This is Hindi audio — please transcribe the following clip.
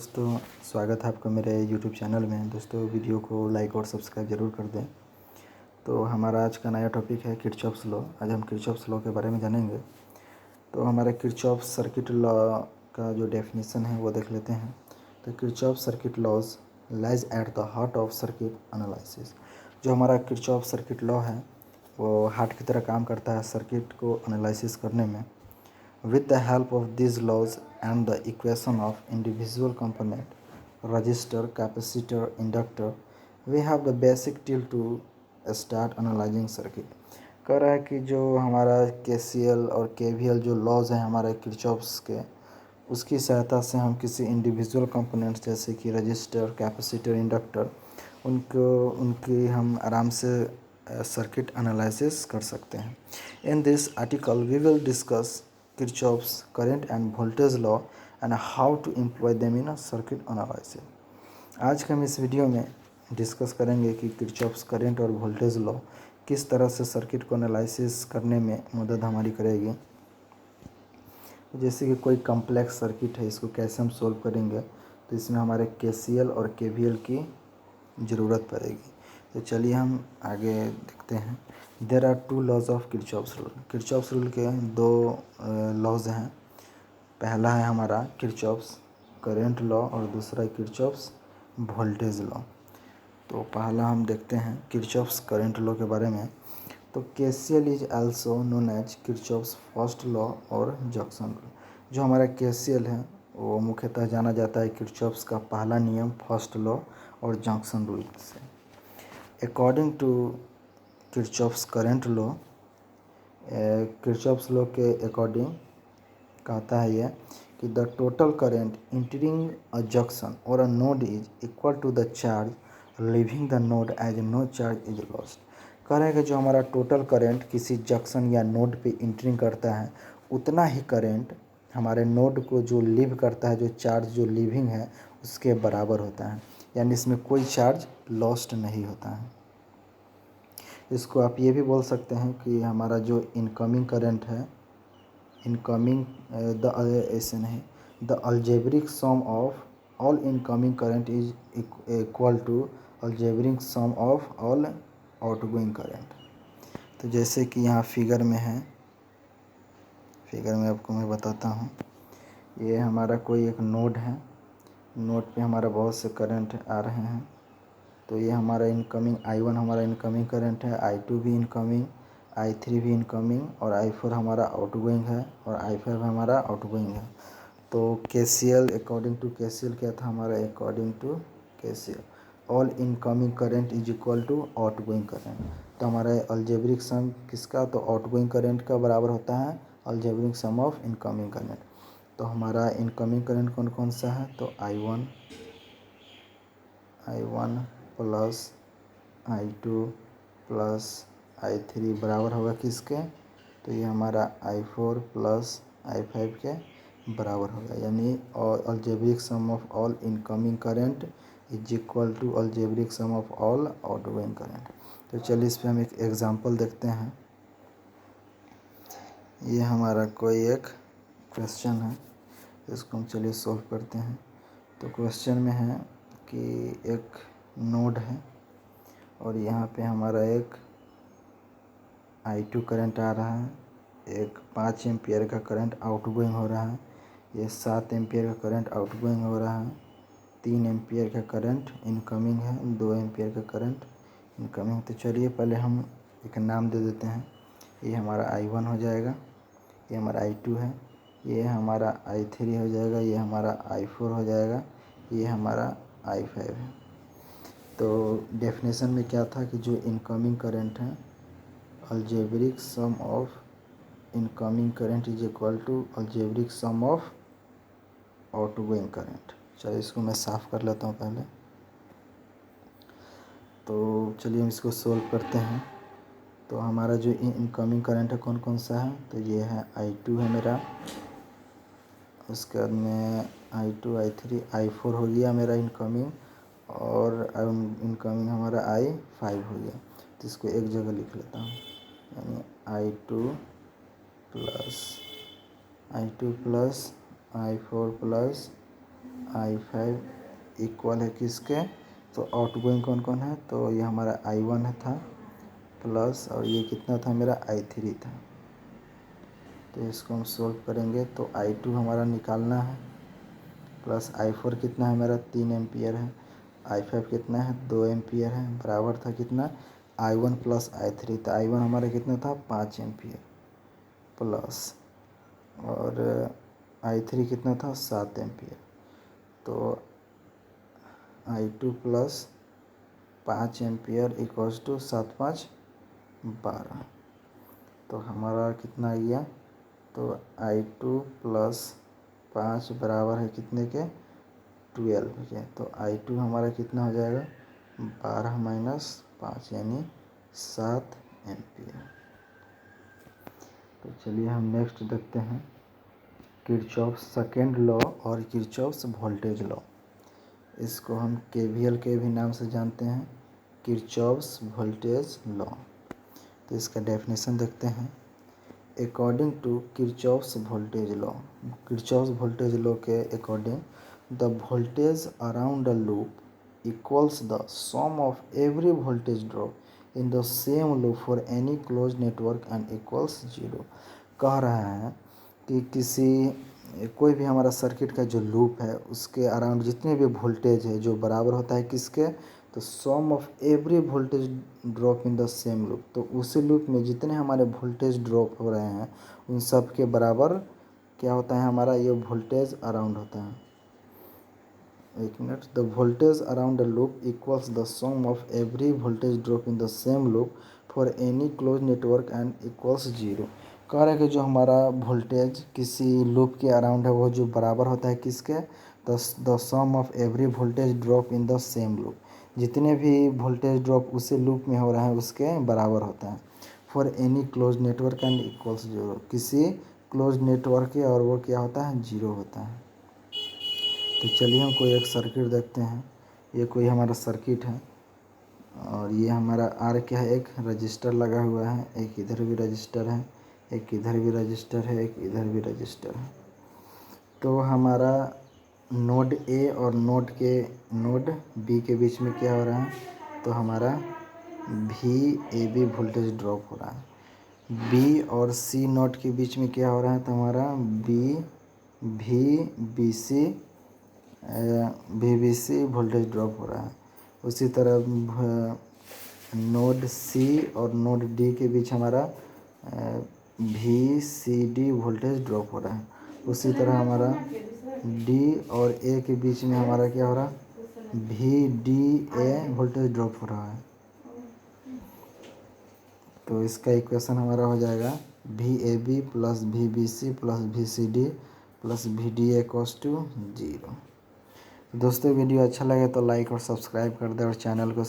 दोस्तों, स्वागत है आपका मेरे YouTube चैनल में। दोस्तों, वीडियो को लाइक और सब्सक्राइब ज़रूर कर दें। तो हमारा आज का नया टॉपिक है किरचॉफ्स लॉ। आज हम किरचॉफ्स लॉ के बारे में जानेंगे। तो हमारा किरचॉफ सर्किट लॉ का जो डेफिनेशन है वो देख लेते हैं। तो Kirchhoff circuit laws lies at the heart of circuit analysis. जो हमारा किरचॉफ सर्किट लॉ है वो हार्ट की तरह काम करता है सर्किट को एनालिसिस करने में। With the help of these laws and the equation of individual component, resistor, capacitor, inductor, we have the basic tool to start analyzing circuit। कह रहा है कि जो हमारा KCL और KVL जो लॉज हैं हमारे किरचॉफ्स के, उसकी सहायता से हम किसी इंडिविजुअल कंपोनेंट्स जैसे कि रजिस्टर, कैपेसिटर, इंडक्टर, उनकी हम आराम से सर्किट एनालिसिस कर सकते हैं। In this article we will discuss Kirchhoff's current and voltage law and how to employ them in a circuit analysis। आज के हम इस वीडियो में डिस्कस करेंगे कि किरचॉफ्स करंट और वोल्टेज लॉ किस तरह से सर्किट को एनालिसिस करने में मदद हमारी करेगी। जैसे कि कोई कम्प्लेक्स सर्किट है, इसको कैसे हम सोल्व करेंगे, तो इसमें हमारे KCL और KVL की ज़रूरत पड़ेगी। तो चलिए हम आगे देखते हैं। There are two laws of Kirchhoff's rule. Kirchhoff's rule के दो लॉज हैं। पहला है हमारा किरचॉफ्स करंट लॉ और दूसरा किरचॉफ्स वोल्टेज लॉ। तो पहला हम देखते हैं किरचॉफ्स करंट लॉ के बारे में। तो KCL is also known as Kirchhoff's first law और जंक्शन रूल। जो हमारा KCL है वो मुख्यतः जाना जाता है किरचॉफ्स का पहला नियम, फर्स्ट लॉ और जंक्शन रूल से। According to Kirchhoff's current law, Kirchhoff's law के अकॉर्डिंग कहता है यह कि the total current entering a junction और a node is equal to the charge leaving the node as no charge is lost. कह रहे हैं कि जो हमारा टोटल करंट किसी जंक्शन या नोड पे इंटरिंग करता है, उतना ही करंट हमारे नोड को जो लीव करता है, जो चार्ज जो लीविंग है उसके बराबर होता है। यानी इसमें कोई चार्ज लॉस्ट नहीं होता है। इसको आप ये भी बोल सकते हैं कि हमारा जो इनकमिंग करंट है, इनकमिंग ऐसे नहीं, the algebraic sum of all incoming current is equal to algebraic sum of all outgoing current. तो जैसे कि यहाँ फिगर में है, फिगर में आपको मैं बताता हूँ। ये हमारा कोई एक नोड है, नोड पे हमारा बहुत से करंट आ रहे हैं। तो ये हमारा इनकमिंग I1 हमारा इनकमिंग करंट है, I2 भी इनकमिंग, I3 भी इनकमिंग और I4 हमारा आउटगोइंग है और I5 हमारा आउटगोइंग है। तो KCL अकॉर्डिंग टू KCL क्या था हमारा, according to KCL all incoming current is equal to outgoing current. तो हमारा अलजेब्रिक सम किसका, तो आउटगोइंग करंट का बराबर होता है algebraic sum of incoming current. तो हमारा इनकमिंग करंट कौन कौन सा है, तो I1 plus I2 plus I3 बराबर होगा किसके, तो ये हमारा I4 प्लस I5 के बराबर होगा। यानी algebraic sum of all incoming current is equal to algebraic sum of all outgoing current. तो चलिए इस पर हम एक एग्जांपल देखते हैं। ये हमारा कोई एक क्वेश्चन है, इसको हम चलिए सॉल्व करते हैं। तो क्वेश्चन में है कि एक नोड है और यहाँ पे हमारा एक I2 करंट आ रहा है, एक 5 एम्पियर का करंट आउटगोइंग हो रहा है, ये 7 एम्पियर का करंट आउटगोइंग हो रहा है, 3 एम्पियर का करंट इनकमिंग है, 2 एम्पियर का करंट इनकमिंग। तो चलिए पहले हम एक नाम दे देते हैं। ये हमारा I1 हो जाएगा, ये हमारा I2 है, ये हमारा I3 हो जाएगा, ये हमारा I4 हो जाएगा, ये हमारा I5 है। तो डेफिनेशन में क्या था कि जो इनकमिंग करंट है, algebraic sum of incoming current is equal to algebraic sum of outgoing current. चलिए इसको मैं साफ़ कर लेता हूँ पहले। तो चलिए हम इसको सोल्व करते हैं। तो हमारा जो इनकमिंग करंट है कौन कौन सा है, तो ये है I2 है मेरा, उसके बाद में I2 I3 I4 हो गया मेरा इनकमिंग, और इनकमिंग हमारा I5 हो गया। तो इसको एक जगह लिख लेता हूँ, यानी I2 plus I4 plus I5 equal है किसके, तो आउटगोइंग कौन कौन है, तो ये हमारा I1 था प्लस, और ये कितना था मेरा I3 था। तो इसको हम सोल्व करेंगे तो I2 हमारा निकालना है, प्लस I4 कितना है मेरा 3 एम्पियर है, I5 कितना है 2 एम्पियर है, बराबर था कितना I1 प्लस I3। तो I1 हमारा कितना था 5 एम्पियर प्लस, और I3 कितना था 7 एम्पियर। तो I2 plus 5 ampere equals to 7 5 12। तो हमारा कितना आ गया, तो I2 प्लस 5 बराबर है कितने के 12 के। तो I2 हमारा कितना हो जाएगा 12 माइनस 5 यानी 7 एम्पियर। तो चलिए हम नेक्स्ट देखते हैं किरचॉफ्स सेकेंड लॉ और किरचॉफ्स वोल्टेज लॉ। इसको हम KVL के भी नाम से जानते हैं, किरचॉफ्स वोल्टेज लॉ। तो इसका डेफिनेशन देखते हैं। According to Kirchhoff's voltage law, Kirchhoff's voltage law के according the voltage around a loop equals the sum of every voltage drop in the same loop for any close network and equals 0। कह रहा है कि कोई भी हमारा सर्किट का जो लूप है उसके अराउंड जितने भी वोल्टेज है जो बराबर होता है किसके, तो sum of every voltage drop in the same loop. तो उसी लूप में जितने हमारे वोल्टेज ड्रॉप हो रहे हैं उन सब के बराबर क्या होता है हमारा ये वोल्टेज अराउंड होता है। एक minute, the voltage around the loop equals the sum of every voltage drop in the same loop for any close network and equals 0। कह रहा है कि जो हमारा वोल्टेज किसी लूप के अराउंड है वो जो बराबर होता है किसके, the sum of every voltage drop in the same loop, जितने भी वोल्टेज ड्रॉप उसी लूप में हो रहे हैं उसके बराबर होता है। For any close network and equals 0, किसी क्लोज नेटवर्क के और वो क्या होता है 0 होता है। तो चलिए हम कोई एक सर्किट देखते हैं। ये कोई हमारा सर्किट है और ये हमारा आर क्या है, एक रजिस्टर लगा हुआ है, एक इधर भी रजिस्टर है, एक इधर भी रजिस्टर है, एक इधर भी रजिस्टर है। तो हमारा नोड ए और नोड बी के बीच में क्या हो रहा है, तो हमारा VAB वोल्टेज ड्रॉप हो रहा है। बी और सी नोड के बीच में क्या हो रहा है, तो हमारा VBC वोल्टेज ड्रॉप हो रहा है। उसी तरह नोड सी और नोड डी के बीच हमारा VCD वोल्टेज ड्रॉप हो रहा है। उसी तरह हमारा डी और ए के बीच में हमारा क्या हो रहा है, VDA वोल्टेज ड्रॉप हो रहा है। तो इसका इक्वेशन हमारा हो जाएगा VAB plus VBC plus VCD plus VDA equals to 0। दोस्तों वीडियो अच्छा लगे तो लाइक और सब्सक्राइब कर दें और चैनल को